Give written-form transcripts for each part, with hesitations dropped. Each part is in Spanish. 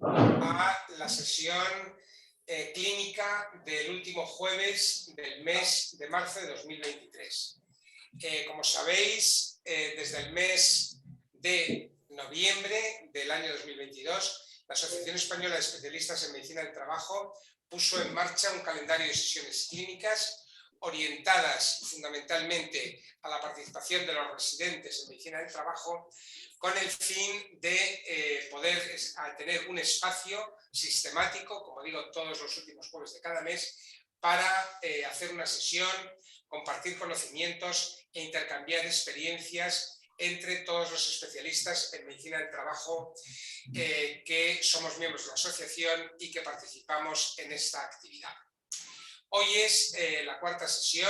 a la sesión clínica del último jueves del mes de marzo de 2023. Como sabéis, desde el mes de noviembre del año 2022, la Asociación Española de Especialistas en Medicina del Trabajo puso en marcha un calendario de sesiones clínicas orientadas fundamentalmente a la participación de los residentes en medicina del trabajo, con el fin de poder tener un espacio sistemático, como digo, todos los últimos jueves de cada mes, para hacer una sesión, compartir conocimientos e intercambiar experiencias entre todos los especialistas en medicina del trabajo que somos miembros de la asociación y que participamos en esta actividad. Hoy es la cuarta sesión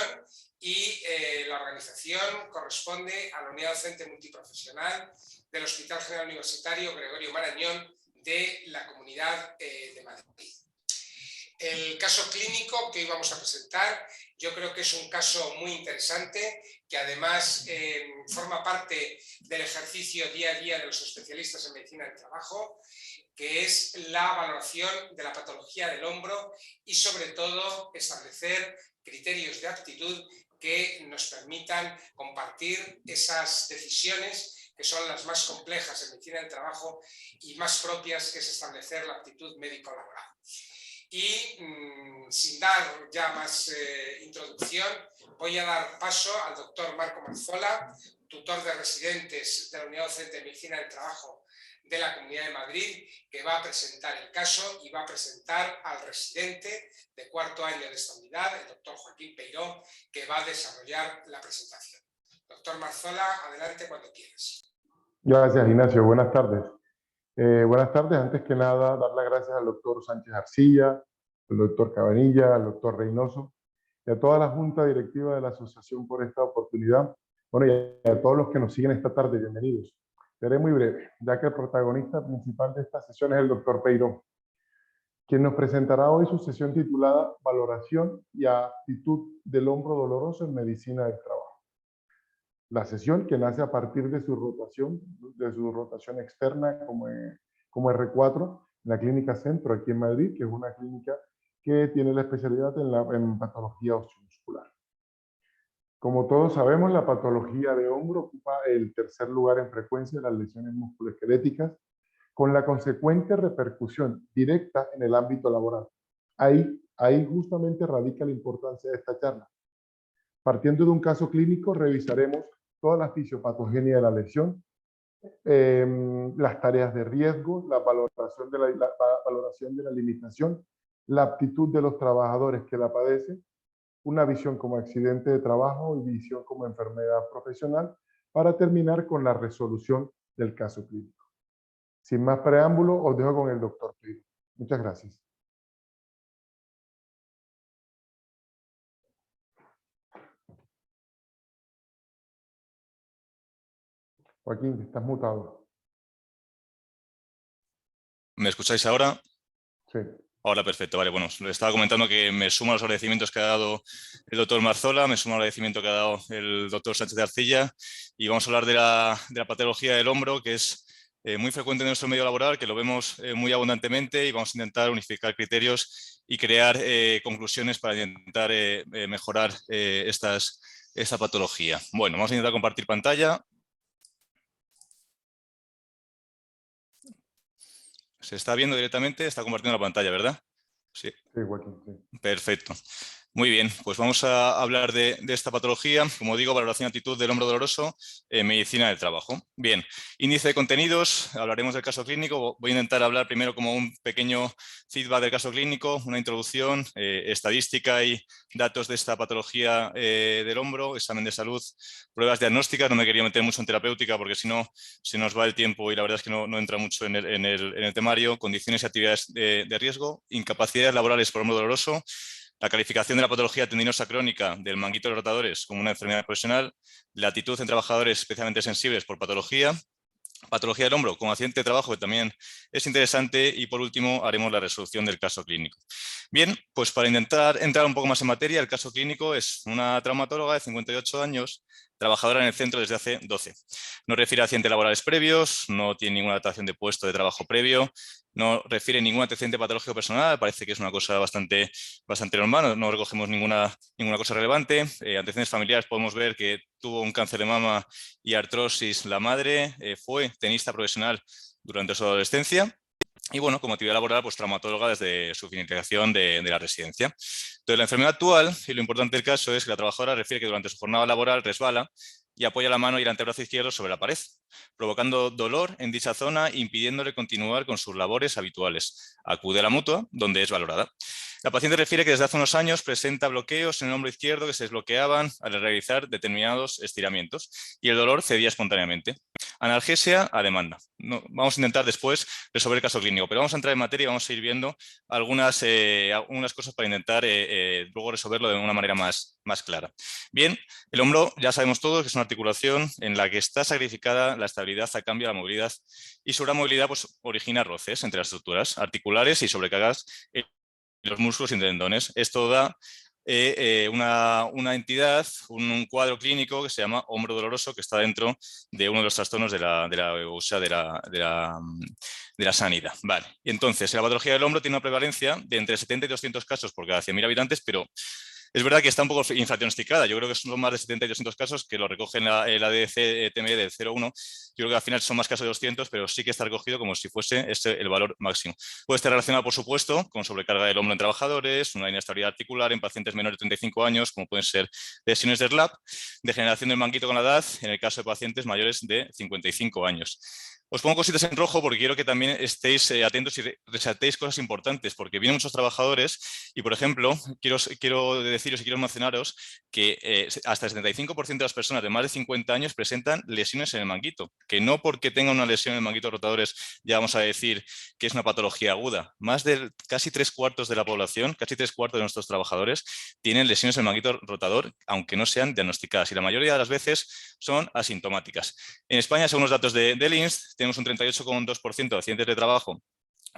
y la organización corresponde a la Unidad Docente Multiprofesional del Hospital General Universitario Gregorio Marañón de la Comunidad de Madrid. El caso clínico que hoy vamos a presentar, yo creo que es un caso muy interesante, que además forma parte del ejercicio día a día de los especialistas en medicina del trabajo, que es la valoración de la patología del hombro y sobre todo establecer criterios de aptitud que nos permitan compartir esas decisiones que son las más complejas en medicina del trabajo y más propias, que es establecer la aptitud médico-laboral. Y sin dar ya más introducción, voy a dar paso al doctor Marco Marzola, tutor de residentes de la Unidad Docente de Medicina del Trabajo de la Comunidad de Madrid, que va a presentar el caso y va a presentar al residente de cuarto año de esta unidad, el doctor Joaquín Peiró, que va a desarrollar la presentación. Doctor Marzola, adelante cuando quieras. Gracias, Ignacio. Buenas tardes. Buenas tardes. Antes que nada, dar las gracias al doctor Sánchez Arcilla, al doctor Cabanilla, al doctor Reynoso y a toda la junta directiva de la asociación por esta oportunidad. Bueno, y a todos los que nos siguen esta tarde, bienvenidos. Seré muy breve, ya que el protagonista principal de esta sesión es el doctor Peiró, quien nos presentará hoy su sesión titulada Valoración y aptitud del hombro doloroso en medicina del trabajo. La sesión, que nace a partir de su rotación externa como R4 en la Clínica Centro aquí en Madrid, que es una clínica que tiene la especialidad en patología osteomuscular. Como todos sabemos, la patología de hombro ocupa el tercer lugar en frecuencia de las lesiones musculoesqueléticas, con la consecuente repercusión directa en el ámbito laboral. Ahí justamente radica la importancia de esta charla. Partiendo de un caso clínico, revisaremos toda la fisiopatogenia de la lesión, las tareas de riesgo, la valoración de la limitación, la aptitud de los trabajadores que la padecen, una visión como accidente de trabajo y visión como enfermedad profesional, para terminar con la resolución del caso clínico. Sin más preámbulo, os dejo con el doctor Peiró. Muchas gracias. Joaquín, estás mutado. ¿Me escucháis ahora? Sí. Ahora, perfecto. Vale, bueno, les estaba comentando que me sumo a los agradecimientos que ha dado el doctor Marzola, me sumo al agradecimiento que ha dado el doctor Sánchez de Arcilla, y vamos a hablar de la patología del hombro, que es muy frecuente en nuestro medio laboral, que lo vemos muy abundantemente, y vamos a intentar unificar criterios y crear conclusiones para intentar mejorar esta patología. Bueno, vamos a intentar compartir pantalla. ¿Se está viendo directamente? Está compartiendo la pantalla, ¿verdad? Sí. Sí, Joaquín, sí. Perfecto. Muy bien, pues vamos a hablar de esta patología. Como digo, valoración y aptitud del hombro doloroso en medicina del trabajo. Bien, índice de contenidos, hablaremos del caso clínico. Voy a intentar hablar primero como un pequeño feedback del caso clínico, una introducción, estadística y datos de esta patología del hombro, examen de salud, pruebas diagnósticas. No me quería meter mucho en terapéutica porque si no se nos va el tiempo y la verdad es que no entra mucho en el temario. Condiciones y actividades de riesgo, incapacidades laborales por hombro doloroso, la calificación de la patología tendinosa crónica del manguito de los rotadores como una enfermedad profesional, la actitud en trabajadores especialmente sensibles por patología del hombro como accidente de trabajo, que también es interesante, y por último haremos la resolución del caso clínico. Bien, pues para intentar entrar un poco más en materia, el caso clínico es una traumatóloga de 58 años, trabajadora en el centro desde hace 12. No refiere a accidentes laborales previos, no tiene ninguna adaptación de puesto de trabajo previo, no refiere ningún antecedente patológico personal, parece que es una cosa bastante normal, no recogemos ninguna cosa relevante. Antecedentes familiares, podemos ver que tuvo un cáncer de mama y artrosis la madre, fue tenista profesional durante su adolescencia. Y bueno, como actividad laboral, pues traumatóloga desde su finalización de la residencia. Entonces, la enfermedad actual, y lo importante del caso es que la trabajadora refiere que durante su jornada laboral resbala y apoya la mano y el antebrazo izquierdo sobre la pared, provocando dolor en dicha zona, impidiéndole continuar con sus labores habituales. Acude a la mutua, donde es valorada. La paciente refiere que desde hace unos años presenta bloqueos en el hombro izquierdo que se desbloqueaban al realizar determinados estiramientos y el dolor cedía espontáneamente. Analgesia a demanda. No, vamos a intentar después resolver el caso clínico, pero vamos a entrar en materia y vamos a ir viendo algunas cosas para intentar luego resolverlo de una manera más clara. Bien, el hombro ya sabemos todos que es una articulación en la que está sacrificada la estabilidad a cambio de la movilidad y sobre la movilidad pues, origina roces entre las estructuras articulares y sobrecargas en los músculos y tendones. Esto da una entidad, un cuadro clínico que se llama hombro doloroso, que está dentro de uno de los trastornos de la sanidad. Vale. Y entonces, la patología del hombro tiene una prevalencia de entre 70 y 200 casos por cada 100.000 habitantes, pero es verdad que está un poco infradiagnosticada. Yo creo que son más de 70 y 200 casos que lo recogen la ADC-TME del 0,1. Yo creo que al final son más casos de 200, pero sí que está recogido como si fuese el valor máximo. Puede estar relacionado, por supuesto, con sobrecarga del hombro en trabajadores, una inestabilidad articular en pacientes menores de 35 años, como pueden ser lesiones de SLAP, degeneración del manguito con la edad, en el caso de pacientes mayores de 55 años. Os pongo cositas en rojo porque quiero que también estéis atentos y resaltéis cosas importantes, porque vienen muchos trabajadores y, por ejemplo, quiero deciros y quiero mencionaros que hasta el 75% de las personas de más de 50 años presentan lesiones en el manguito, que no porque tengan una lesión en el manguito rotadores ya vamos a decir que es una patología aguda. Más de casi 3/4 de la población, casi 3/4 de nuestros trabajadores tienen lesiones en el manguito rotador, aunque no sean diagnosticadas, y la mayoría de las veces son asintomáticas. En España, según los datos del INS, tenemos un 38,2% de accidentes de trabajo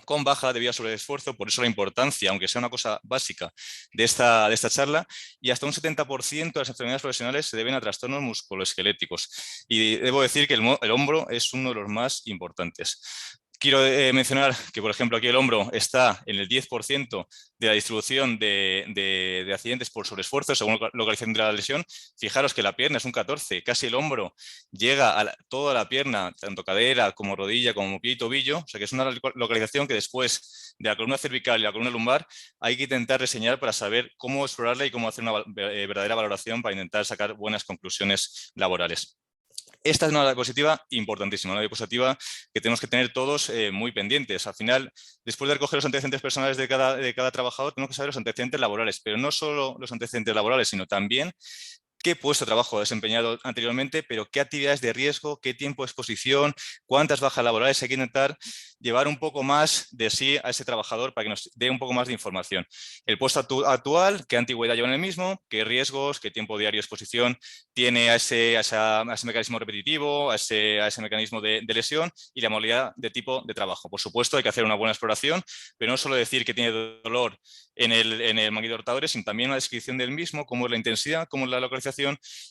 con baja debido a sobreesfuerzo, por eso la importancia, aunque sea una cosa básica, de esta charla, y hasta un 70% de las enfermedades profesionales se deben a trastornos musculoesqueléticos. Y debo decir que el hombro es uno de los más importantes. Quiero mencionar que, por ejemplo, aquí el hombro está en el 10% de la distribución de accidentes por sobreesfuerzo, según la localización de la lesión. Fijaros que la pierna es un 14%, casi el hombro llega a toda la pierna, tanto cadera como rodilla, como pie y tobillo. O sea que es una localización que después de la columna cervical y la columna lumbar hay que intentar reseñar para saber cómo explorarla y cómo hacer una verdadera valoración para intentar sacar buenas conclusiones laborales. Esta es una diapositiva importantísima, una diapositiva que tenemos que tener todos muy pendientes. Al final, después de recoger los antecedentes personales de cada trabajador, tenemos que saber los antecedentes laborales, pero no solo los antecedentes laborales, sino también qué puesto de trabajo ha desempeñado anteriormente, pero qué actividades de riesgo, qué tiempo de exposición, cuántas bajas laborales. Hay que intentar llevar un poco más de sí a ese trabajador para que nos dé un poco más de información. El puesto actual, qué antigüedad lleva en el mismo, qué riesgos, qué tiempo diario de exposición tiene a ese mecanismo repetitivo, a ese mecanismo de lesión y la modalidad de tipo de trabajo. Por supuesto, hay que hacer una buena exploración, pero no solo decir que tiene dolor en el manguito rotadores, sino también una descripción del mismo, cómo es la intensidad, cómo es la localización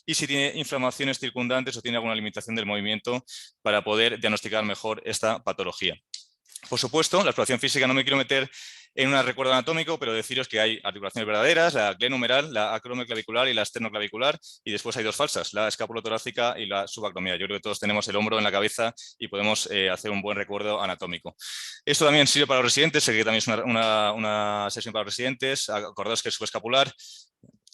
y si tiene inflamaciones circundantes o tiene alguna limitación del movimiento para poder diagnosticar mejor esta patología. Por supuesto, la exploración física no me quiero meter en un recuerdo anatómico, pero deciros que hay articulaciones verdaderas, la glenohumeral, la acromioclavicular y la esternoclavicular, y después hay dos falsas, la escapulotorácica y la subacromial. Yo creo que todos tenemos el hombro en la cabeza y podemos hacer un buen recuerdo anatómico. Esto también sirve para los residentes, sé que también es una sesión para los residentes. Acordaos que el subescapular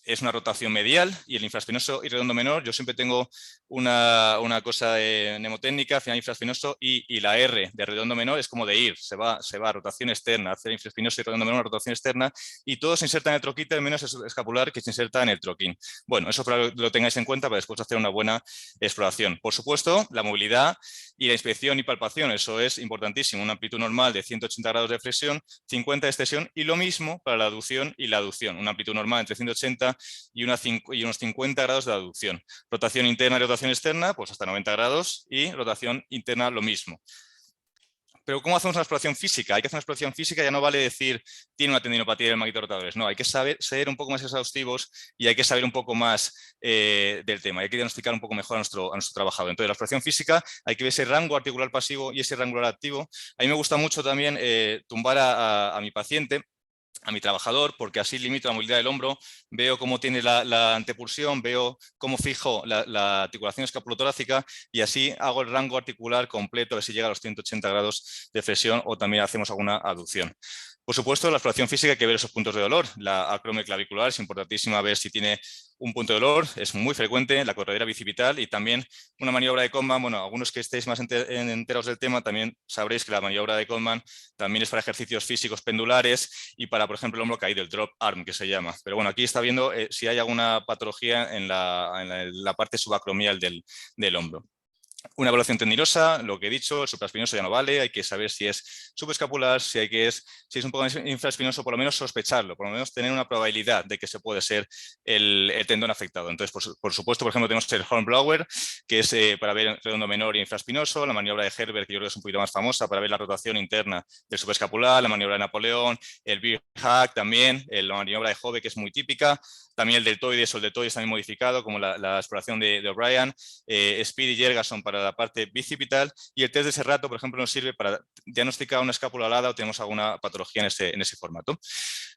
es una rotación medial y el infraespinoso y redondo menor, yo siempre tengo una cosa mnemotécnica, final infraespinoso y la R de redondo menor es como de ir, se va rotación externa, hacer infraespinoso y redondo menor, rotación externa, y todo se inserta en el troquíter menos el escapular que se inserta en el troquín. Bueno, eso para que lo tengáis en cuenta para después hacer una buena exploración. Por supuesto, la movilidad y la inspección y palpación, eso es importantísimo, una amplitud normal de 180 grados de flexión, 50 de extensión, y lo mismo para la aducción y la aducción, una amplitud normal entre 180 y unos 50 grados de aducción. Rotación interna y rotación externa, pues hasta 90 grados, y rotación interna lo mismo. pero ¿cómo hacemos una exploración física? Hay que hacer una exploración física, ya no vale decir tiene una tendinopatía del maguito rotadores. No, hay que ser un poco más exhaustivos y hay que saber un poco más del tema. Hay que diagnosticar un poco mejor a nuestro trabajador. Entonces, la exploración física, hay que ver ese rango articular pasivo y ese rango activo. A mí me gusta mucho también tumbar a mi paciente, a mi trabajador, porque así limito la movilidad del hombro, veo cómo tiene la antepulsión, veo cómo fijo la articulación escapulotorácica y así hago el rango articular completo, a ver si llega a los 180 grados de flexión o también hacemos alguna aducción. Por supuesto, la exploración física hay que ver esos puntos de dolor. La acromio clavicular es importantísima ver si tiene un punto de dolor, es muy frecuente, la corredera bicipital y también una maniobra de Codman. Bueno, algunos que estéis más enterados del tema también sabréis que la maniobra de Codman también es para ejercicios físicos pendulares y para, por ejemplo, el hombro caído, el drop arm, que se llama. Pero bueno, aquí está viendo si hay alguna patología en la parte subacromial del hombro. Una evaluación tendinosa, lo que he dicho, el supraespinoso ya no vale, hay que saber si es subescapular, si es un poco infraespinoso, por lo menos sospecharlo, por lo menos tener una probabilidad de que se puede ser el tendón afectado. Entonces, por supuesto, por ejemplo, tenemos el Hornblower, que es para ver redondo menor y infraespinoso, la maniobra de Herbert, que yo creo que es un poquito más famosa, para ver la rotación interna del subescapular, la maniobra de Napoleón, el Beer Hack también, la maniobra de Hove, que es muy típica, también el deltoides o el deltoides también modificado, como la exploración de O'Brien, Speed y Jergason para la parte bicipital, y el test de Serrato, por ejemplo, nos sirve para diagnosticar una escápula alada o tenemos alguna patología en ese formato.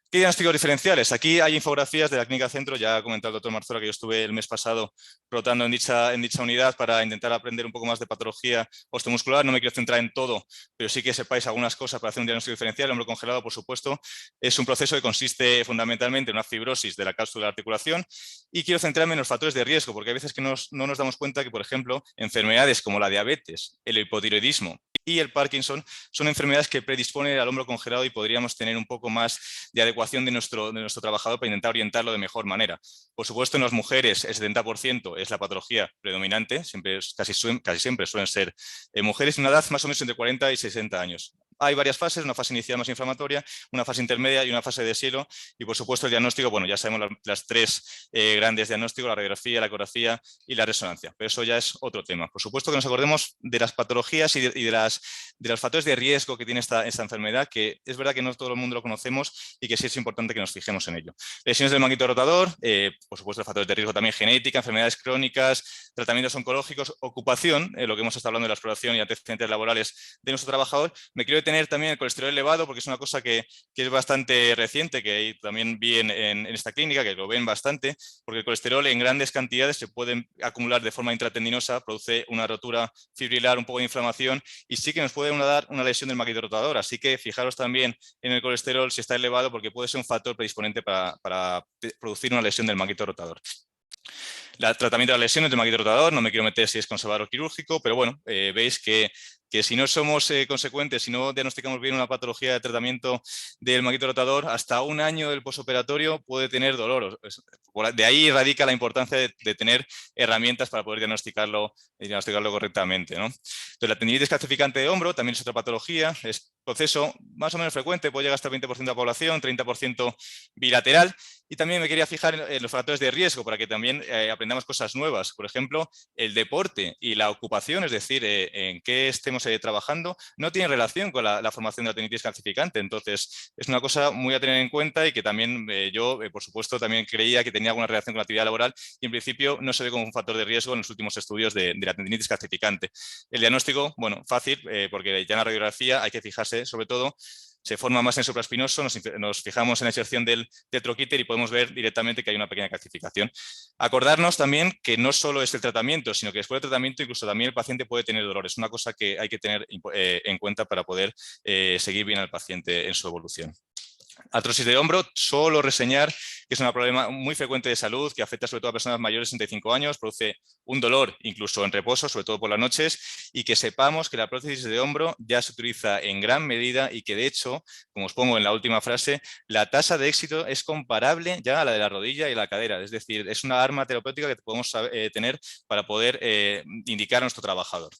¿Qué diagnósticos diferenciales? Aquí hay infografías de la Clínica Centro, ya ha comentado el doctor Marzola que yo estuve el mes pasado rotando en dicha unidad para intentar aprender un poco más de patología osteomuscular. No me quiero centrar en todo, pero sí que sepáis algunas cosas para hacer un diagnóstico diferencial. El hombro congelado, por supuesto, es un proceso que consiste fundamentalmente en una fibrosis de la cápsula de la articulación y quiero centrarme en los factores de riesgo, porque hay veces que no nos damos cuenta que, por ejemplo, enfermedades como la diabetes, el hipotiroidismo y el Parkinson son enfermedades que predisponen al hombro congelado y podríamos tener un poco más de adecuación de nuestro trabajador para intentar orientarlo de mejor manera. Por supuesto, en las mujeres el 70% es la patología predominante, casi siempre suelen ser mujeres de una edad más o menos entre 40 y 60 años. Hay varias fases, una fase inicial más inflamatoria, una fase intermedia y una fase de deshielo. Y por supuesto el diagnóstico, bueno, ya sabemos las tres grandes diagnósticos, la radiografía, la ecografía y la resonancia. Pero eso ya es otro tema. Por supuesto que nos acordemos de las patologías y de los factores de riesgo que tiene esta enfermedad, que es verdad que no todo el mundo lo conocemos y que sí es importante que nos fijemos en ello. Lesiones del manguito rotador, por supuesto factores de riesgo también genética, enfermedades crónicas, tratamientos oncológicos, ocupación, lo que hemos estado hablando de la exploración y antecedentes laborales de nuestro trabajador. Me quiero detener también el colesterol elevado porque es una cosa que es bastante reciente, que también vi en esta clínica, que lo ven bastante, porque el colesterol en grandes cantidades se puede acumular de forma intratendinosa, produce una rotura fibrilar, un poco de inflamación y sí que nos puede dar una lesión del maguito rotador. Así que fijaros también en el colesterol si está elevado porque puede ser un factor predisponente para producir una lesión del maguito rotador. El tratamiento de las lesiones del maguito rotador, no me quiero meter si es conservador o quirúrgico, pero bueno, veis que si no somos consecuentes, si no diagnosticamos bien una patología de tratamiento del maguito rotador, hasta un año del posoperatorio puede tener dolor. De ahí radica la importancia de tener herramientas para poder diagnosticarlo correctamente, ¿no? Entonces, la tendinitis calcificante de hombro también es otra patología, es proceso más o menos frecuente, puede llegar hasta el 20% de la población, 30% bilateral. Y también me quería fijar en los factores de riesgo para que también aprendamos cosas nuevas. Por ejemplo, el deporte y la ocupación, es decir, en qué estemos trabajando, no tiene relación con la formación de la tendinitis calcificante. Entonces, es una cosa muy a tener en cuenta y que también yo, por supuesto, también creía que tenía alguna relación con la actividad laboral y en principio no se ve como un factor de riesgo en los últimos estudios de la tendinitis calcificante. El diagnóstico, bueno, fácil, porque ya en la radiografía hay que fijarse sobre todo. Se forma más en supraespinoso, nos fijamos en la inserción del troquíter y podemos ver directamente que hay una pequeña calcificación. Acordarnos también que no solo es el tratamiento, sino que después del tratamiento incluso también el paciente puede tener dolores. Es una cosa que hay que tener en cuenta para poder seguir bien al paciente en su evolución. Artrosis de hombro, solo reseñar que es un problema muy frecuente de salud que afecta sobre todo a personas mayores de 65 años, produce un dolor incluso en reposo, sobre todo por las noches, y que sepamos que la prótesis de hombro ya se utiliza en gran medida y que de hecho, como os pongo en la última frase, la tasa de éxito es comparable ya a la de la rodilla y la cadera, es decir, es una arma terapéutica que podemos tener para poder indicar a nuestro trabajador.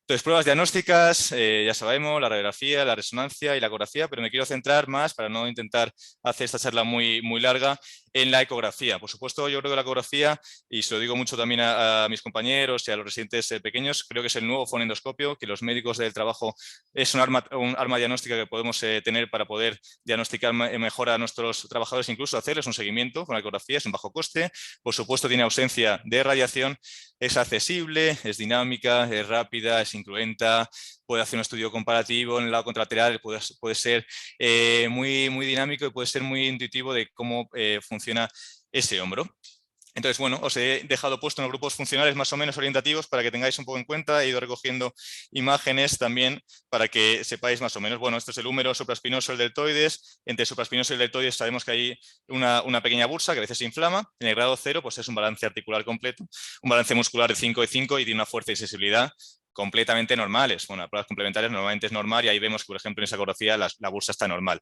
Entonces, pruebas diagnósticas, ya sabemos, la radiografía, la resonancia y la ecografía, pero me quiero centrar más, para no intentar hacer esta charla muy larga, en la ecografía. Por supuesto, yo creo que la ecografía, y se lo digo mucho también a mis compañeros y a los residentes pequeños, creo que es el nuevo fonendoscopio, que los médicos del trabajo es un arma diagnóstica que podemos tener para poder diagnosticar mejor a nuestros trabajadores, incluso hacerles un seguimiento con la ecografía, es un bajo coste, por supuesto tiene ausencia de radiación, es accesible, es dinámica, es rápida, es incruenta, puede hacer un estudio comparativo en el lado contralateral, puede ser muy dinámico y puede ser muy intuitivo de cómo funciona ese hombro. Entonces, bueno, os he dejado puesto en los grupos funcionales más o menos orientativos para que tengáis un poco en cuenta. He ido recogiendo imágenes también para que sepáis más o menos. Bueno, este es el húmero supraespinoso, el deltoides. Entre supraespinoso y el deltoides sabemos que hay una pequeña bursa que a veces se inflama. En el grado 0, pues es un balance articular completo, un balance muscular de 5 y 5 y tiene una fuerza y sensibilidad completamente normales. Bueno, las pruebas complementarias normalmente es normal y ahí vemos que, por ejemplo, en esa ecografía la bursa está normal.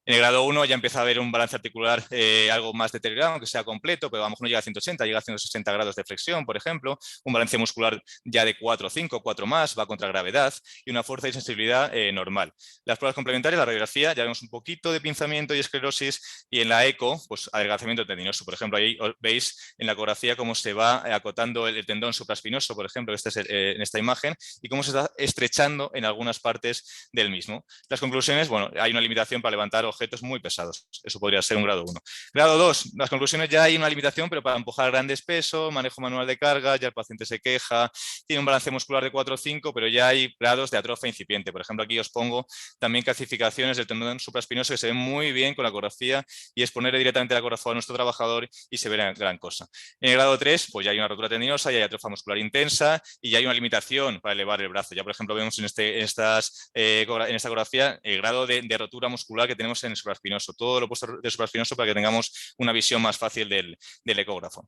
En el grado 1 ya empieza a haber un balance articular algo más deteriorado, aunque sea completo, pero a lo mejor no llega a 180, llega a 160 grados de flexión, por ejemplo. Un balance muscular ya de 4 o 5, 4 más, va contra gravedad y una fuerza y sensibilidad normal. Las pruebas complementarias, la radiografía, ya vemos un poquito de pinzamiento y esclerosis y en la eco, pues adelgazamiento tendinoso. Por ejemplo, ahí veis en la ecografía cómo se va acotando el tendón supraespinoso, por ejemplo, este es en esta imagen, y cómo se está estrechando en algunas partes del mismo. Las conclusiones, bueno, hay una limitación para levantar objetos muy pesados. Eso podría ser un grado 1. Grado 2, las conclusiones ya hay una limitación, pero para empujar grandes pesos, manejo manual de carga, ya el paciente se queja, tiene un balance muscular de 4 o 5, pero ya hay grados de atrofia incipiente. Por ejemplo, aquí os pongo también calcificaciones del tendón supraespinoso que se ven muy bien con la ecografía y es ponerle directamente la ecografía a nuestro trabajador y se verá gran cosa. En el grado 3, pues ya hay una rotura tendinosa, ya hay atrofia muscular intensa y ya hay una limitación para elevar el brazo. Ya, por ejemplo, vemos en esta ecografía el grado de rotura muscular que tenemos en el supraespinoso. Todo lo opuesto del supraespinoso para que tengamos una visión más fácil del ecógrafo.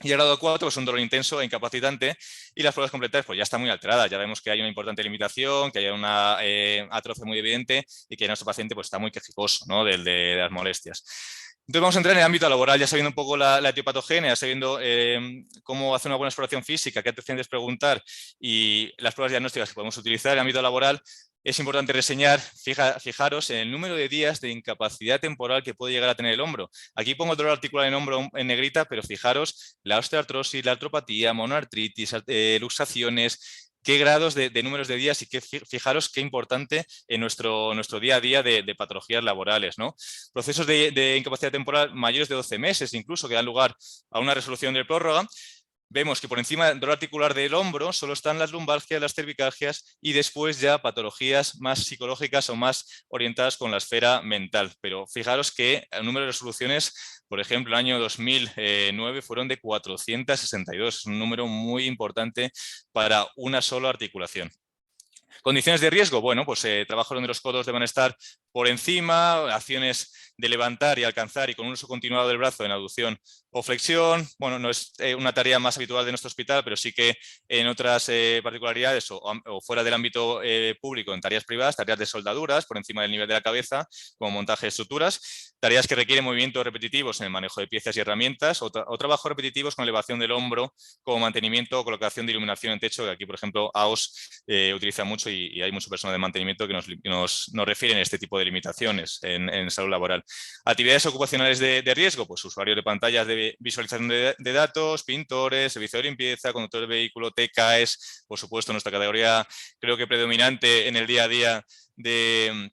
Y el grado 4 es un dolor intenso e incapacitante y las pruebas completas pues ya están muy alteradas. Ya vemos que hay una importante limitación, que hay una atrofia muy evidente y que nuestro paciente pues, está muy quejicoso, ¿no? de las molestias. Entonces vamos a entrar en el ámbito laboral, ya sabiendo un poco la etiopatogenia, sabiendo cómo hacer una buena exploración física, qué antecedentes preguntar y las pruebas diagnósticas que podemos utilizar en el ámbito laboral. Es importante reseñar, fijaros en el número de días de incapacidad temporal que puede llegar a tener el hombro. Aquí pongo el dolor articular en hombro en negrita, pero fijaros la osteoartrosis, la artropatía, monoartritis, luxaciones, qué grados de números de días y fijaros qué importante en nuestro día a día de patologías laborales, ¿no? Procesos de incapacidad temporal mayores de 12 meses incluso que dan lugar a una resolución de prórroga. Vemos que por encima del dolor articular del hombro solo están las lumbalgias, las cervicalgias y después ya patologías más psicológicas o más orientadas con la esfera mental. Pero fijaros que el número de resoluciones, por ejemplo, el año 2009 fueron de 462, es un número muy importante para una sola articulación. Condiciones de riesgo, bueno, pues trabajo donde los codos deben estar por encima, acciones de levantar y alcanzar y con un uso continuado del brazo en aducción o flexión. Bueno, no es una tarea más habitual de nuestro hospital, pero sí que en otras particularidades o fuera del ámbito público, en tareas privadas, tareas de soldaduras por encima del nivel de la cabeza, como montaje de estructuras, tareas que requieren movimientos repetitivos en el manejo de piezas y herramientas o trabajos repetitivos con elevación del hombro, como mantenimiento o colocación de iluminación en techo, que aquí, por ejemplo, AOS utiliza mucho y hay mucho personal de mantenimiento que nos refieren a este tipo de limitaciones en salud laboral. Actividades ocupacionales de riesgo, pues usuarios de pantallas de visualización de datos, pintores, servicio de limpieza, conductores de vehículo, TKs, por supuesto, nuestra categoría creo que predominante en el día a día de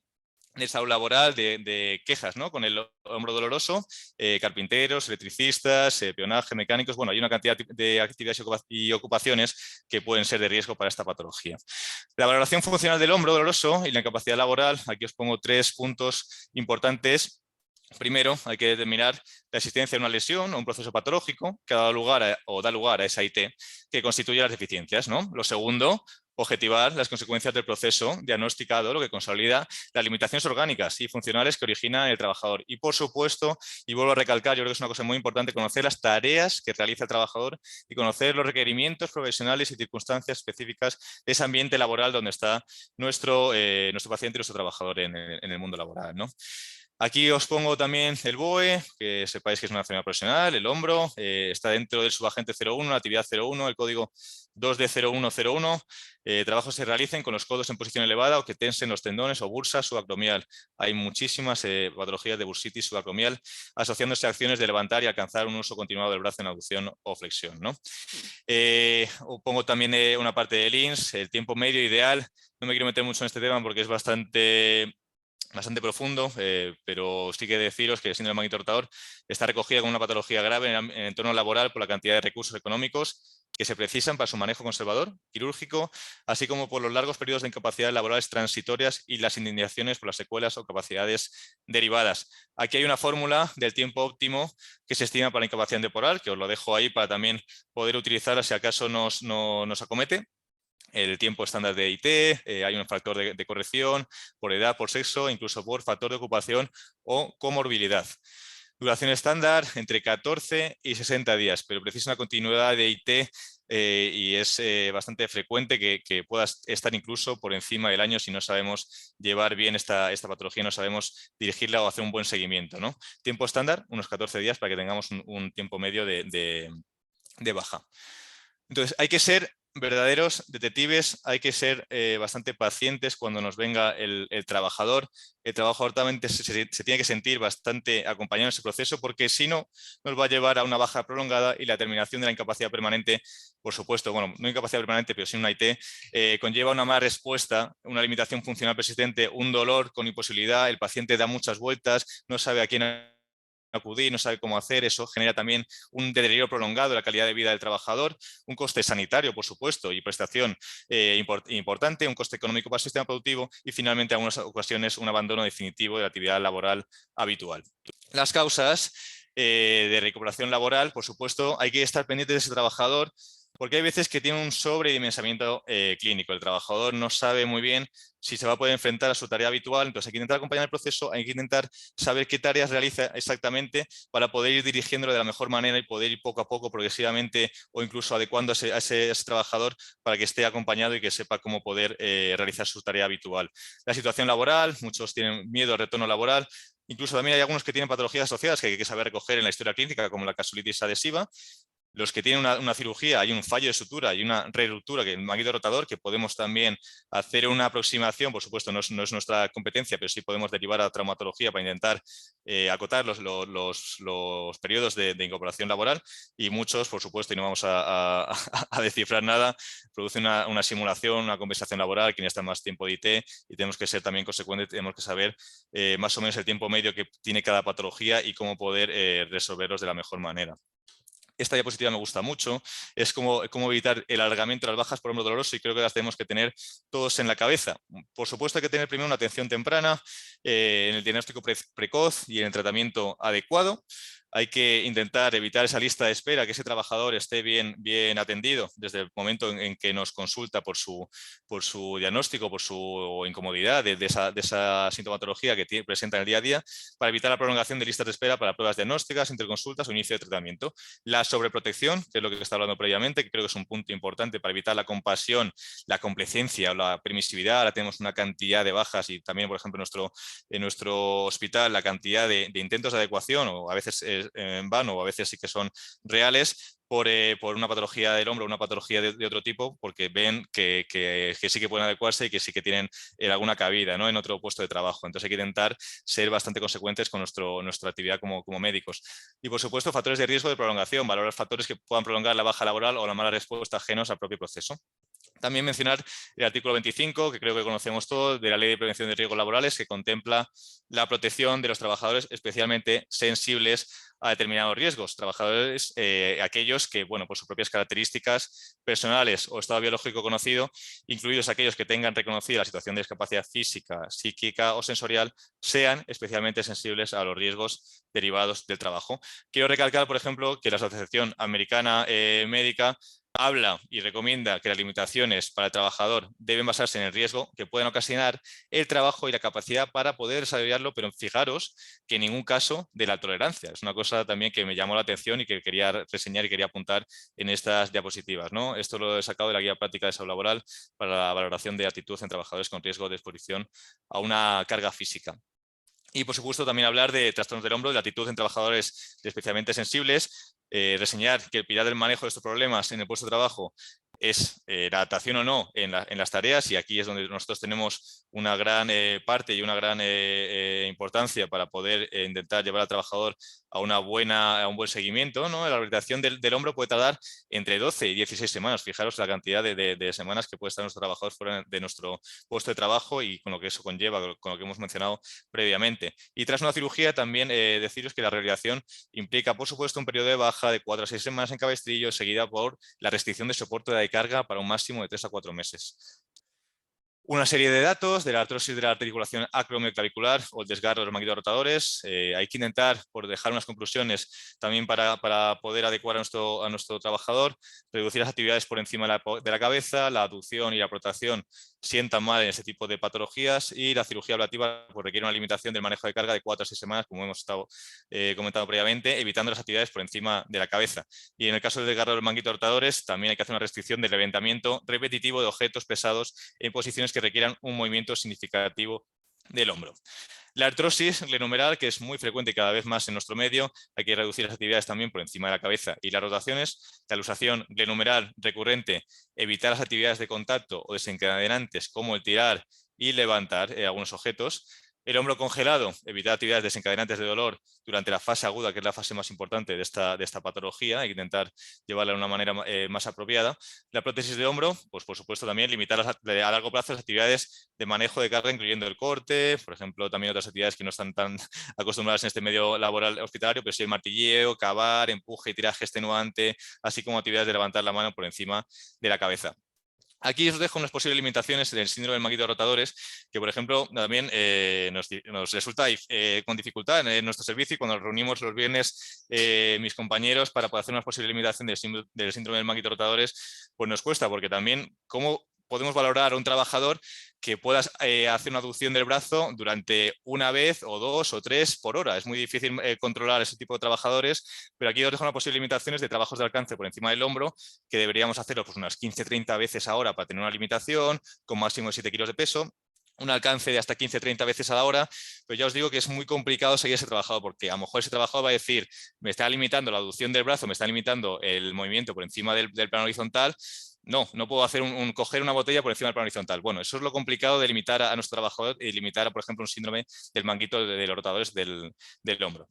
salud laboral, de quejas, ¿no? Con el hombro doloroso, carpinteros, electricistas, peonaje, mecánicos. Bueno, hay una cantidad de actividades y ocupaciones que pueden ser de riesgo para esta patología. La valoración funcional del hombro doloroso y la incapacidad laboral, aquí os pongo 3 puntos importantes. Primero, hay que determinar la existencia de una lesión o un proceso patológico que ha dado lugar da lugar a esa IT que constituye las deficiencias, ¿no? Lo segundo, objetivar las consecuencias del proceso diagnosticado, lo que consolida las limitaciones orgánicas y funcionales que origina el trabajador. Y por supuesto, y vuelvo a recalcar, yo creo que es una cosa muy importante, conocer las tareas que realiza el trabajador y conocer los requerimientos profesionales y circunstancias específicas de ese ambiente laboral donde está nuestro paciente y nuestro trabajador en el mundo laboral, ¿no? Aquí os pongo también el BOE, que sepáis que es una nacionalidad profesional, el hombro, está dentro del subagente 01, la actividad 01, el código 2D0101. Trabajos se realicen con los codos en posición elevada o que tensen los tendones o bursa subacromial. Hay muchísimas patologías de bursitis subacromial asociándose a acciones de levantar y alcanzar un uso continuado del brazo en aducción o flexión, ¿no? Pongo también una parte de LINS, el tiempo medio ideal. No me quiero meter mucho en este tema porque es bastante profundo, pero sí que deciros que el síndrome del manguito rotador está recogida como una patología grave en el entorno laboral por la cantidad de recursos económicos que se precisan para su manejo conservador, quirúrgico, así como por los largos periodos de incapacidades laborales transitorias y las indemnizaciones por las secuelas o capacidades derivadas. Aquí hay una fórmula del tiempo óptimo que se estima para la incapacidad temporal, que os lo dejo ahí para también poder utilizarla si acaso nos acomete. El tiempo estándar de IT, hay un factor de corrección por edad, por sexo, incluso por factor de ocupación o comorbilidad. Duración estándar entre 14 y 60 días, pero precisa una continuidad de IT y es bastante frecuente que pueda estar incluso por encima del año si no sabemos llevar bien esta patología, no sabemos dirigirla o hacer un buen seguimiento, ¿no? Tiempo estándar, unos 14 días para que tengamos un tiempo medio de baja. Entonces, hay que ser verdaderos detectives, hay que ser bastante pacientes cuando nos venga el trabajador. El trabajador también se tiene que sentir bastante acompañado en ese proceso porque si no, nos va a llevar a una baja prolongada y la terminación de la incapacidad permanente, por supuesto, bueno, no incapacidad permanente, pero sí una IT, conlleva una mala respuesta, una limitación funcional persistente, un dolor con imposibilidad, el paciente da muchas vueltas, no sabe a quién acudir, no sabe cómo hacer, eso genera también un deterioro prolongado de la calidad de vida del trabajador, un coste sanitario, por supuesto, y prestación importante, un coste económico para el sistema productivo y finalmente en algunas ocasiones un abandono definitivo de la actividad laboral habitual. Las causas de recuperación laboral, por supuesto, hay que estar pendientes de ese trabajador porque hay veces que tiene un sobredimensionamiento clínico. El trabajador no sabe muy bien si se va a poder enfrentar a su tarea habitual, entonces hay que intentar acompañar el proceso, hay que intentar saber qué tareas realiza exactamente para poder ir dirigiéndolo de la mejor manera y poder ir poco a poco, progresivamente o incluso adecuando a ese trabajador para que esté acompañado y que sepa cómo poder realizar su tarea habitual. La situación laboral, muchos tienen miedo al retorno laboral. Incluso también hay algunos que tienen patologías asociadas que hay que saber recoger en la historia clínica, como la capsulitis adhesiva. Los que tienen una cirugía, hay un fallo de sutura y una re-ruptura, que el manguito rotador, que podemos también hacer una aproximación, por supuesto no es nuestra competencia, pero sí podemos derivar a traumatología para intentar acotar los periodos de incorporación laboral y muchos, por supuesto, y no vamos a descifrar nada, producen una simulación, una compensación laboral, quien está más tiempo de IT y tenemos que ser también consecuentes, tenemos que saber más o menos el tiempo medio que tiene cada patología y cómo poder resolverlos de la mejor manera. Esta diapositiva me gusta mucho, es cómo evitar el alargamiento de las bajas por hombro doloroso y creo que las tenemos que tener todos en la cabeza. Por supuesto hay que tener primero una atención temprana en el diagnóstico precoz y en el tratamiento adecuado. Hay que intentar evitar esa lista de espera, que ese trabajador esté bien atendido desde el momento en que nos consulta por su diagnóstico, por su incomodidad de esa sintomatología que presenta en el día a día, para evitar la prolongación de listas de espera para pruebas diagnósticas, interconsultas o inicio de tratamiento. La sobreprotección, que es lo que está hablando previamente, que creo que es un punto importante para evitar la compasión, la complacencia o la permisividad. Ahora tenemos una cantidad de bajas y también, por ejemplo, en nuestro hospital la cantidad de intentos de adecuación o a veces en vano o a veces sí que son reales por una patología del hombro o una patología de otro tipo, porque ven que sí que pueden adecuarse y que sí que tienen alguna cabida, ¿no?, en otro puesto de trabajo. Entonces hay que intentar ser bastante consecuentes con nuestra actividad como médicos. Y por supuesto factores de riesgo de prolongación, valorar factores que puedan prolongar la baja laboral o la mala respuesta ajenos al propio proceso. También mencionar el artículo 25, que creo que conocemos todos, de la Ley de Prevención de Riesgos Laborales, que contempla la protección de los trabajadores especialmente sensibles a determinados riesgos. Trabajadores, aquellos que, bueno, por sus propias características personales o estado biológico conocido, incluidos aquellos que tengan reconocida la situación de discapacidad física, psíquica o sensorial, sean especialmente sensibles a los riesgos derivados del trabajo. Quiero recalcar, por ejemplo, que la Asociación Americana Médica habla y recomienda que las limitaciones para el trabajador deben basarse en el riesgo que pueden ocasionar el trabajo y la capacidad para poder desarrollarlo, pero fijaros que en ningún caso de la tolerancia. Es una cosa también que me llamó la atención y que quería reseñar y quería apuntar en estas diapositivas, ¿no? Esto lo he sacado de la Guía Práctica de Salud Laboral para la valoración de actitud en trabajadores con riesgo de exposición a una carga física. Y, por supuesto, también hablar de trastornos del hombro, de latitud en trabajadores especialmente sensibles, reseñar que el pilar del manejo de estos problemas en el puesto de trabajo es la adaptación o no en las tareas, y aquí es donde nosotros tenemos una gran parte y una gran importancia para poder intentar llevar al trabajador a un buen seguimiento, ¿no? La rehabilitación del hombro puede tardar entre 12 y 16 semanas. Fijaros la cantidad de semanas que puede estar nuestro trabajador fuera de nuestro puesto de trabajo y con lo que eso conlleva, con lo que hemos mencionado previamente. Y tras una cirugía también deciros que la rehabilitación implica, por supuesto, un periodo de baja de 4 a 6 semanas en cabestrillo, seguida por la restricción de soporte de carga para un máximo de 3 a 4 meses. Una serie de datos de la artrosis de la articulación acromioclavicular o el desgarro de los magnetorotadores. Hay que intentar, por dejar unas conclusiones, también para poder adecuar a nuestro trabajador, reducir las actividades por encima de la cabeza, la aducción y la protracción sientan mal en este tipo de patologías, y la cirugía ablativa pues, requiere una limitación del manejo de carga de 4 a 6 semanas, como hemos estado comentando previamente, evitando las actividades por encima de la cabeza. Y en el caso del desgarro de los magnetorotadores, también hay que hacer una restricción del levantamiento repetitivo de objetos pesados en posiciones que requieran un movimiento significativo del hombro. La artrosis glenohumeral, que es muy frecuente y cada vez más en nuestro medio, hay que reducir las actividades también por encima de la cabeza y las rotaciones. La luxación glenohumeral recurrente, evitar las actividades de contacto o desencadenantes como el tirar y levantar algunos objetos. El hombro congelado, evitar actividades desencadenantes de dolor durante la fase aguda, que es la fase más importante de esta patología, hay que intentar llevarla de una manera más apropiada. La prótesis de hombro, pues por supuesto también limitar a largo plazo las actividades de manejo de carga, incluyendo el corte, por ejemplo, también otras actividades que no están tan acostumbradas en este medio laboral hospitalario, pero sí el martilleo, cavar, empuje y tiraje extenuante, así como actividades de levantar la mano por encima de la cabeza. Aquí os dejo unas posibles limitaciones del síndrome del magnetorotatores, que por ejemplo también nos resulta con dificultad en nuestro servicio, y cuando nos reunimos los viernes mis compañeros para poder hacer una posible limitación del síndrome del magnetorotatores, pues nos cuesta, porque también cómo podemos valorar a un trabajador que puedas hacer una aducción del brazo durante una vez o 2 o 3 por hora. Es muy difícil controlar ese tipo de trabajadores, pero aquí os dejo una posible limitaciones de trabajos de alcance por encima del hombro, que deberíamos hacerlo pues, unas 15-30 veces a hora para tener una limitación, con máximo de 7 kilos de peso. Un alcance de hasta 15-30 veces a la hora, pero ya os digo que es muy complicado seguir ese trabajador, porque a lo mejor ese trabajador va a decir, me está limitando la aducción del brazo, me está limitando el movimiento por encima del plano horizontal. No puedo hacer coger una botella por encima del plano horizontal. Bueno, eso es lo complicado de limitar a nuestro trabajador y limitar, por ejemplo, un síndrome del manguito de los rotadores del hombro.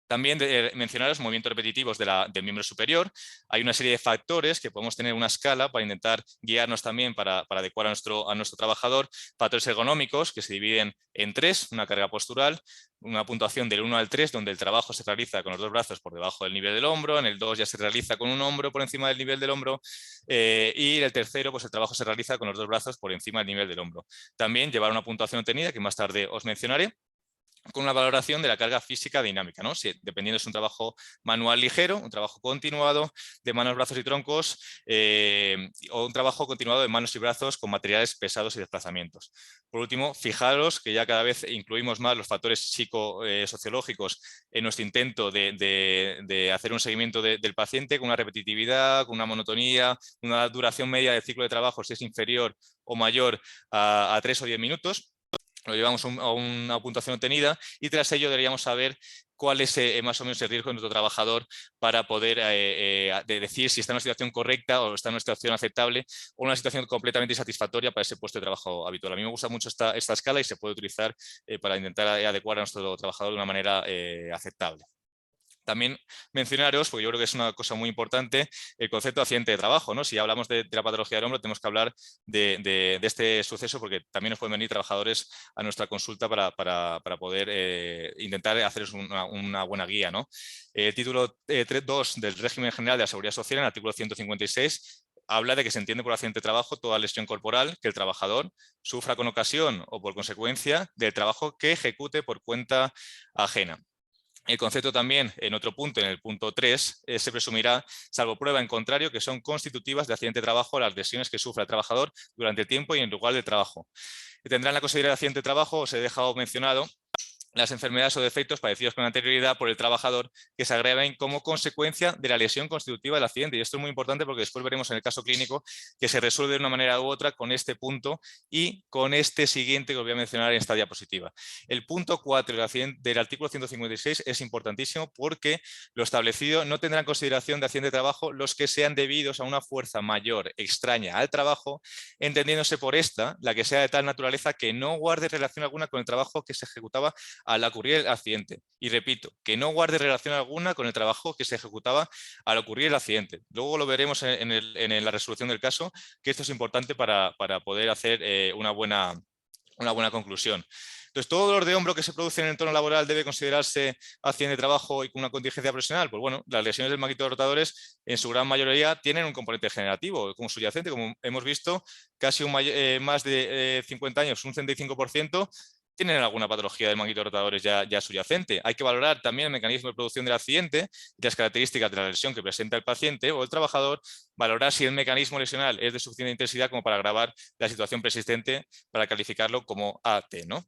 También mencionar los movimientos repetitivos del miembro superior. Hay una serie de factores que podemos tener una escala para intentar guiarnos también para adecuar a nuestro trabajador. Factores ergonómicos que se dividen en 3, una carga postural, una puntuación del 1 al 3, donde el trabajo se realiza con los 2 brazos por debajo del nivel del hombro, en el 2 ya se realiza con un hombro por encima del nivel del hombro, y el tercero, pues el trabajo se realiza con los 2 brazos por encima del nivel del hombro. También llevar una puntuación obtenida que más tarde os mencionaré, con una valoración de la carga física dinámica, ¿no? Si, dependiendo si es un trabajo manual ligero, un trabajo continuado de manos, brazos y troncos, o un trabajo continuado de manos y brazos con materiales pesados y desplazamientos. Por último, fijaros que ya cada vez incluimos más los factores psicosociológicos en nuestro intento de hacer un seguimiento del paciente, con una repetitividad, con una monotonía, una duración media del ciclo de trabajo si es inferior o mayor a 3 o 10 minutos. Lo llevamos a una puntuación obtenida, y tras ello deberíamos saber cuál es más o menos el riesgo de nuestro trabajador para poder decir si está en una situación correcta o está en una situación aceptable o una situación completamente insatisfactoria para ese puesto de trabajo habitual. A mí me gusta mucho esta escala y se puede utilizar para intentar adecuar a nuestro trabajador de una manera aceptable. También mencionaros, porque yo creo que es una cosa muy importante, el concepto de accidente de trabajo, ¿no? Si hablamos de la patología del hombro, tenemos que hablar de este suceso, porque también nos pueden venir trabajadores a nuestra consulta para poder intentar hacerles una buena guía, ¿no? El título 3.2 del régimen general de la Seguridad Social, en el artículo 156, habla de que se entiende por accidente de trabajo toda lesión corporal que el trabajador sufra con ocasión o por consecuencia del trabajo que ejecute por cuenta ajena. El concepto también, en otro punto, en el punto 3, se presumirá, salvo prueba en contrario, que son constitutivas de accidente de trabajo las lesiones que sufra el trabajador durante el tiempo y en el lugar del trabajo. Tendrán la consideración de accidente de trabajo, os he dejado mencionado, las enfermedades o defectos padecidos con anterioridad por el trabajador que se agraven como consecuencia de la lesión constitutiva del accidente. Y esto es muy importante porque después veremos en el caso clínico que se resuelve de una manera u otra con este punto y con este siguiente que os voy a mencionar en esta diapositiva. El punto 4 del artículo 156 es importantísimo porque lo establecido no tendrá en consideración de accidente de trabajo los que sean debidos a una fuerza mayor extraña al trabajo, entendiéndose por esta la que sea de tal naturaleza que no guarde relación alguna con el trabajo que se ejecutaba al ocurrir el accidente. Y repito, que no guarde relación alguna con el trabajo que se ejecutaba al ocurrir el accidente. Luego lo veremos en la resolución del caso, que esto es importante para poder hacer una buena conclusión. Entonces, ¿todo dolor de hombro que se produce en el entorno laboral debe considerarse accidente de trabajo y con una contingencia profesional? Pues bueno, las lesiones del manguito rotadores en su gran mayoría tienen un componente generativo como subyacente, como hemos visto, casi más de 50 años, un 35%, tienen alguna patología del manguito rotadores ya subyacente. Hay que valorar también el mecanismo de producción del accidente y las características de la lesión que presenta el paciente o el trabajador, valorar si el mecanismo lesional es de suficiente intensidad como para agravar la situación persistente para calificarlo como AT, ¿no?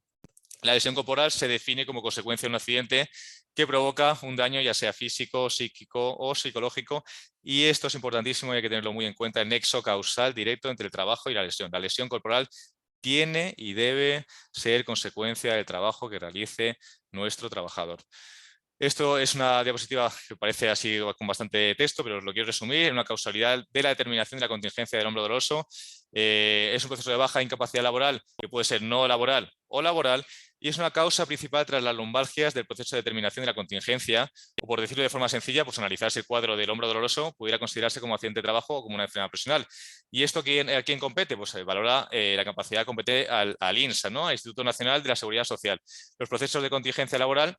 La lesión corporal se define como consecuencia de un accidente que provoca un daño ya sea físico, psíquico o psicológico, y esto es importantísimo y hay que tenerlo muy en cuenta, el nexo causal directo entre el trabajo y la lesión. La lesión corporal tiene y debe ser consecuencia del trabajo que realice nuestro trabajador. Esto es una diapositiva que parece así con bastante texto, pero os lo quiero resumir en una causalidad de la determinación de la contingencia del hombro doloroso. Es un proceso de baja incapacidad laboral que puede ser no laboral o laboral y es una causa principal tras las lumbalgias del proceso de determinación de la contingencia, o por decirlo de forma sencilla, pues analizarse el cuadro del hombro doloroso pudiera considerarse como accidente de trabajo o como una enfermedad profesional. ¿Y esto a quién compete? Pues valora la capacidad compete al INSA, ¿no? Al Instituto Nacional de la Seguridad Social. Los procesos de contingencia laboral,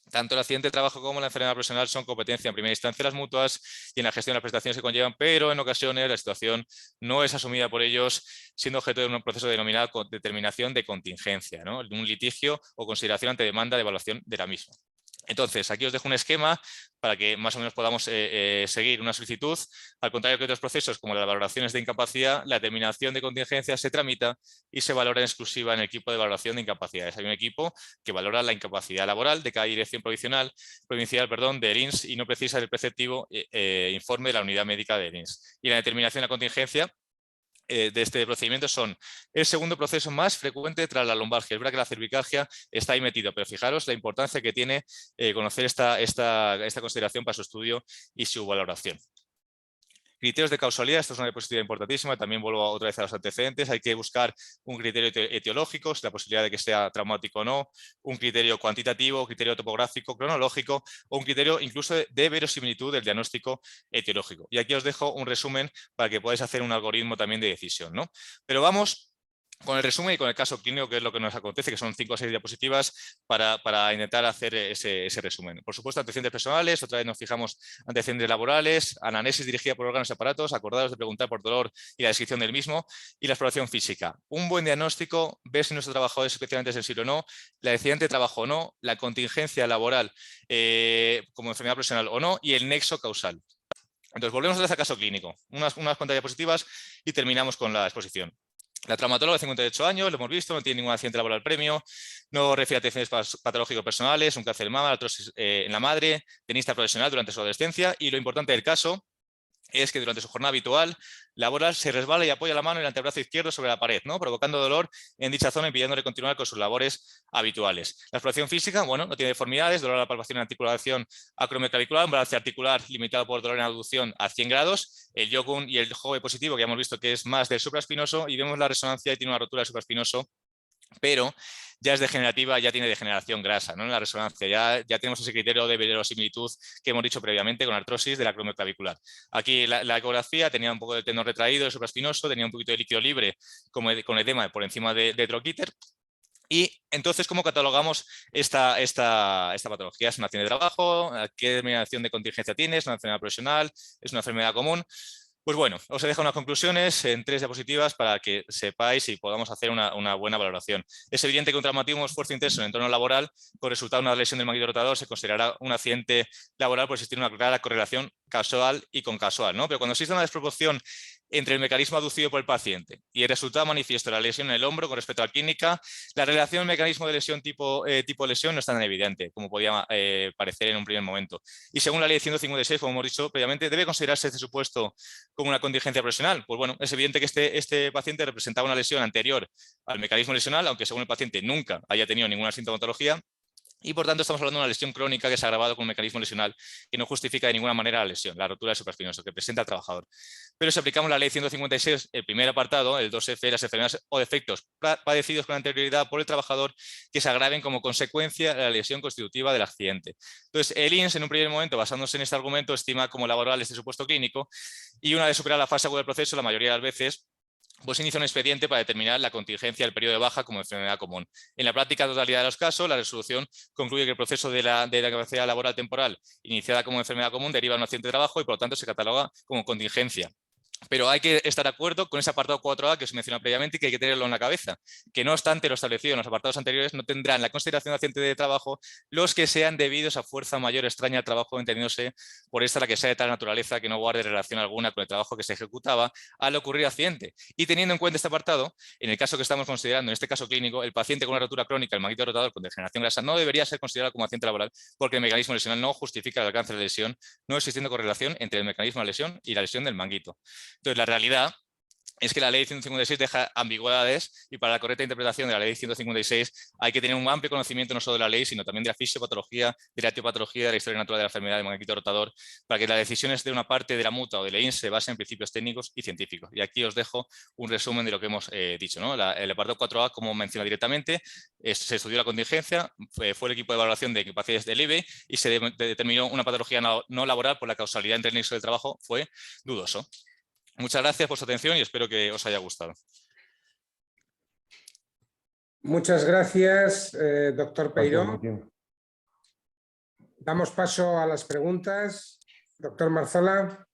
tanto el accidente de trabajo como la enfermedad profesional, son competencia en primera instancia de las mutuas y en la gestión de las prestaciones que conllevan, pero en ocasiones la situación no es asumida por ellos, siendo objeto de un proceso denominado determinación de contingencia, ¿no? Un litigio o consideración ante demanda de evaluación de la misma. Entonces, aquí os dejo un esquema para que más o menos podamos seguir una solicitud. Al contrario que otros procesos, como las valoraciones de incapacidad, la determinación de contingencia se tramita y se valora en exclusiva en el equipo de valoración de incapacidades. Hay un equipo que valora la incapacidad laboral de cada dirección provincial del INS y no precisa del preceptivo informe de la unidad médica del INS. Y la determinación de la contingencia de este procedimiento son el segundo proceso más frecuente tras la lumbalgia. Es verdad que la cervicalgia está ahí metida, pero fijaros la importancia que tiene conocer esta consideración para su estudio y su valoración. Criterios de causalidad, esto es una diapositiva importantísima, también vuelvo otra vez a los antecedentes, hay que buscar un criterio etiológico, la posibilidad de que sea traumático o no, un criterio cuantitativo, un criterio topográfico, cronológico o un criterio incluso de verosimilitud del diagnóstico etiológico. Y aquí os dejo un resumen para que podáis hacer un algoritmo también de decisión, ¿no? Pero vamos con el resumen y con el caso clínico, que es lo que nos acontece, que son 5 o 6 diapositivas para intentar hacer ese resumen. Por supuesto, antecedentes personales, otra vez nos fijamos antecedentes laborales, anamnesis dirigida por órganos y aparatos, acordados de preguntar por dolor y la descripción del mismo, y la exploración física. Un buen diagnóstico, ver si nuestro trabajador es especialmente sensible o no, la accidente de trabajo o no, la contingencia laboral como enfermedad profesional o no, y el nexo causal. Entonces, volvemos otra vez al caso clínico. Unas cuantas diapositivas y terminamos con la exposición. La traumatóloga de 58 años, lo hemos visto, no tiene ningún accidente laboral premio, no refiere a antecedentes patológicos personales, un cáncer de mama, artrosis en la madre, tenista profesional durante su adolescencia, y lo importante del caso es que durante su jornada habitual laboral se resbala y apoya la mano en el antebrazo izquierdo sobre la pared, ¿no? Provocando dolor en dicha zona, impidiéndole continuar con sus labores habituales. La exploración física, bueno, no tiene deformidades, dolor a la palpación en articulación acromioclavicular, un balance articular limitado por dolor en abducción a 100 grados, el Yogun y el Howe positivo, que ya hemos visto que es más del supraespinoso, y vemos la resonancia y tiene una rotura del supraespinoso, pero ya es degenerativa, ya tiene degeneración grasa, ¿no? En la resonancia ya tenemos ese criterio de verosimilitud que hemos dicho previamente con artrosis del acromioclavicular. Aquí la ecografía tenía un poco de tendón retraído, el supraespinoso, tenía un poquito de líquido libre con edema por encima de troquíter. Y entonces, ¿cómo catalogamos esta patología? ¿Es un accidente de trabajo? ¿Qué determinación de contingencia tiene? ¿Es una enfermedad profesional? ¿Es una enfermedad común? Pues bueno, os he dejado unas conclusiones en 3 diapositivas para que sepáis y podamos hacer una buena valoración. Es evidente que un traumatismo o esfuerzo intenso en el entorno laboral con resultado de una lesión del manguito rotador se considerará un accidente laboral por existir una clara correlación causal y concasual, ¿no? Pero cuando existe una desproporción entre el mecanismo aducido por el paciente y el resultado manifiesto de la lesión en el hombro con respecto a la clínica, la relación mecanismo de lesión tipo lesión no es tan evidente como podía parecer en un primer momento. Y según la ley 156, como hemos dicho previamente, ¿debe considerarse este supuesto como una contingencia profesional? Pues bueno, es evidente que este paciente representaba una lesión anterior al mecanismo lesional, aunque según el paciente nunca haya tenido ninguna sintomatología. Y por tanto estamos hablando de una lesión crónica que se ha agravado con un mecanismo lesional que no justifica de ninguna manera la lesión, la rotura del supraespinoso que presenta el trabajador. Pero si aplicamos la ley 156, el primer apartado, el 2F, las enfermedades o defectos padecidos con anterioridad por el trabajador que se agraven como consecuencia de la lesión constitutiva del accidente. Entonces, el INS en un primer momento, basándose en este argumento, estima como laboral este supuesto clínico y una vez superada la fase aguda del proceso, la mayoría de las veces pues inicia un expediente para determinar la contingencia del periodo de baja como enfermedad común. En la práctica totalidad de los casos, la resolución concluye que el proceso de la capacidad laboral temporal iniciada como enfermedad común deriva de un accidente de trabajo y por lo tanto se cataloga como contingencia. Pero hay que estar de acuerdo con ese apartado 4A que os mencionaba previamente y que hay que tenerlo en la cabeza, que no obstante lo establecido en los apartados anteriores no tendrán la consideración de accidente de trabajo los que sean debidos a fuerza mayor o extraña al trabajo, entendiéndose por esta la que sea de tal naturaleza que no guarde relación alguna con el trabajo que se ejecutaba al ocurrir accidente. Y teniendo en cuenta este apartado, en el caso que estamos considerando, en este caso clínico, el paciente con una rotura crónica del manguito rotador con degeneración grasa no debería ser considerado como accidente laboral porque el mecanismo lesional no justifica el alcance de la lesión, no existiendo correlación entre el mecanismo de la lesión y la lesión del manguito. Entonces, la realidad es que la ley 156 deja ambigüedades y para la correcta interpretación de la ley 156 hay que tener un amplio conocimiento no solo de la ley, sino también de la fisiopatología, de la etiopatología, de la historia natural de la enfermedad del manguito rotador, para que las decisiones de una parte de la mutua o de la INS se basen en principios técnicos y científicos. Y aquí os dejo un resumen de lo que hemos dicho, ¿no? El apartado 4A, como menciona directamente, se estudió la contingencia, fue el equipo de evaluación de pacientes del IBE y se determinó una patología no laboral por la causalidad entre el nexo del trabajo fue dudoso. Muchas gracias por su atención y espero que os haya gustado. Muchas gracias, doctor Peiró. Gracias, Damos paso a las preguntas. Doctor Marzola.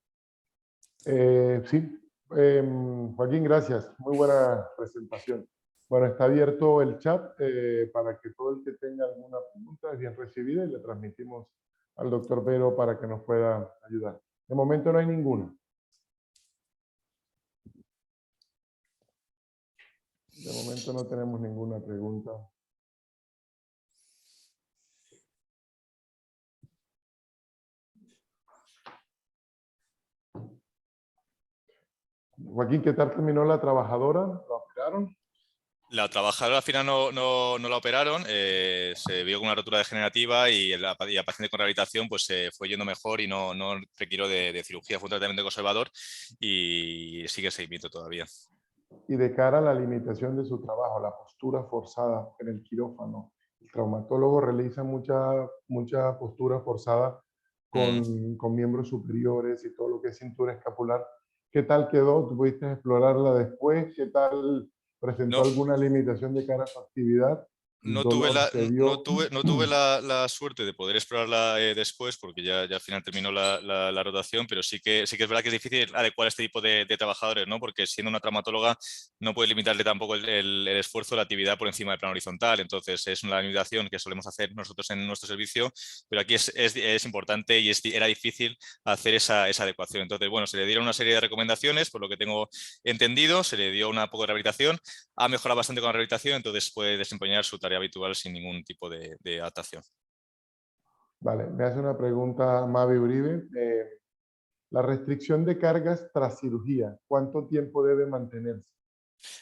Sí, Joaquín, gracias. Muy buena presentación. Bueno, está abierto el chat para que todo el que tenga alguna pregunta es bien recibida y le transmitimos al doctor Peiró para que nos pueda ayudar. De momento no hay ninguna. De momento no tenemos ninguna pregunta. Joaquín, ¿qué tal terminó la trabajadora? ¿La operaron? La trabajadora al final no la operaron, se vio con una rotura degenerativa y la paciente con rehabilitación pues se fue yendo mejor y no requirió de cirugía, fue un tratamiento conservador y sigue seguimiento todavía. Y de cara a la limitación de su trabajo, la postura forzada en el quirófano, el traumatólogo realiza mucha postura forzada con miembros superiores y todo lo que es cintura escapular. ¿Qué tal quedó? ¿Tú pudiste explorarla después? ¿Qué tal presentó alguna limitación de cara a su actividad? No tuve la suerte de poder explorarla después porque ya al final terminó la rotación, pero sí que es verdad que es difícil adecuar a este tipo de trabajadores, ¿no? Porque siendo una traumatóloga no puede limitarle tampoco el esfuerzo, la actividad por encima del plano horizontal. Entonces es una limitación que solemos hacer nosotros en nuestro servicio, pero aquí es importante y era difícil hacer esa adecuación. Entonces, bueno, se le dieron una serie de recomendaciones, por lo que tengo entendido, se le dio una poco de rehabilitación, ha mejorado bastante con la rehabilitación, entonces puede desempeñar su tarea habitual sin ningún tipo de adaptación. Vale, me hace una pregunta Mavi Uribe. La restricción de cargas tras cirugía, ¿cuánto tiempo debe mantenerse?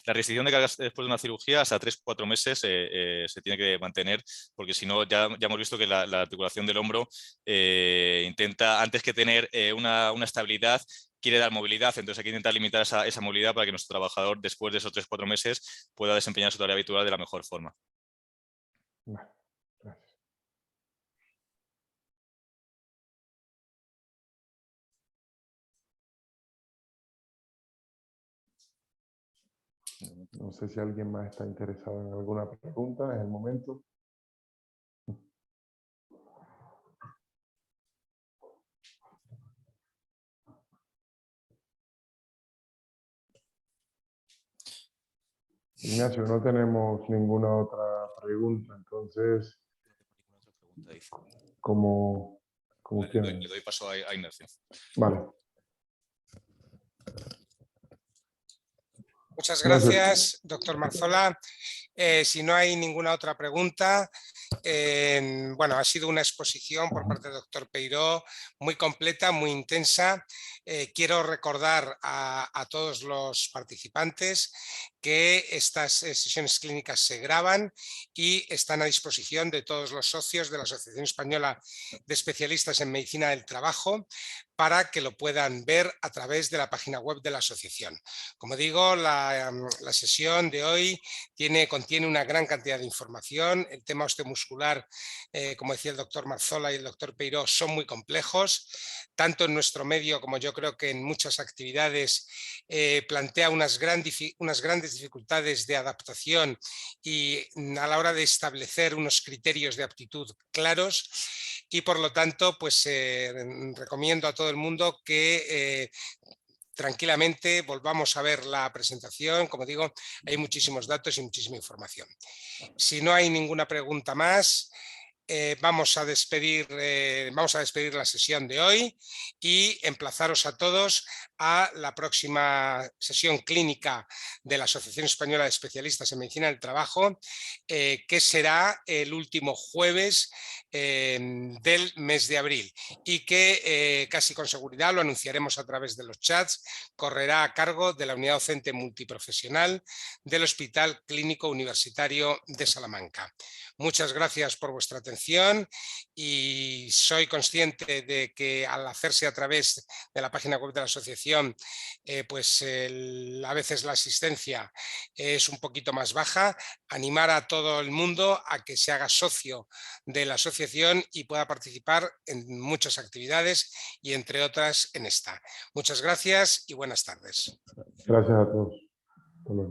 La restricción de cargas después de una cirugía hasta 3-4 meses se tiene que mantener, porque si no ya hemos visto que la articulación del hombro intenta, antes que tener una estabilidad, quiere dar movilidad, entonces hay que intentar limitar esa movilidad para que nuestro trabajador después de esos 3-4 meses pueda desempeñar su tarea habitual de la mejor forma. Vale, gracias. No sé si alguien más está interesado en alguna pregunta en el momento. Ignacio, no tenemos ninguna otra pregunta, entonces, como quieran. Le doy paso a Ignacio. Vale. Muchas Gracias. gracias, doctor Marzola. Si no hay ninguna otra pregunta, bueno, ha sido una exposición por parte del doctor Peiró muy completa, muy intensa. Quiero recordar a todos los participantes que estas sesiones clínicas se graban y están a disposición de todos los socios de la Asociación Española de Especialistas en Medicina del Trabajo para que lo puedan ver a través de la página web de la asociación. Como digo, la sesión de hoy contiene una gran cantidad de información. El tema osteomuscular, como decía el doctor Marzola y el doctor Peiró, son muy complejos. Tanto en nuestro medio como yo creo que en muchas actividades plantea unas grandes dificultades de adaptación y a la hora de establecer unos criterios de aptitud claros. Y por lo tanto, pues recomiendo a todo el mundo que tranquilamente volvamos a ver la presentación. Como digo, hay muchísimos datos y muchísima información. Si no hay ninguna pregunta más, vamos a despedir la sesión de hoy y emplazaros a todos a la próxima sesión clínica de la Asociación Española de Especialistas en Medicina del Trabajo, que será el último jueves del mes de abril y que casi con seguridad, lo anunciaremos a través de los chats, correrá a cargo de la Unidad Docente Multiprofesional del Hospital Clínico Universitario de Salamanca. Muchas gracias por vuestra atención y soy consciente de que al hacerse a través de la página web de la asociación, a veces la asistencia es un poquito más baja. Animar a todo el mundo a que se haga socio de la asociación y pueda participar en muchas actividades y entre otras en esta. Muchas gracias y buenas tardes. Gracias a todos. Hasta luego.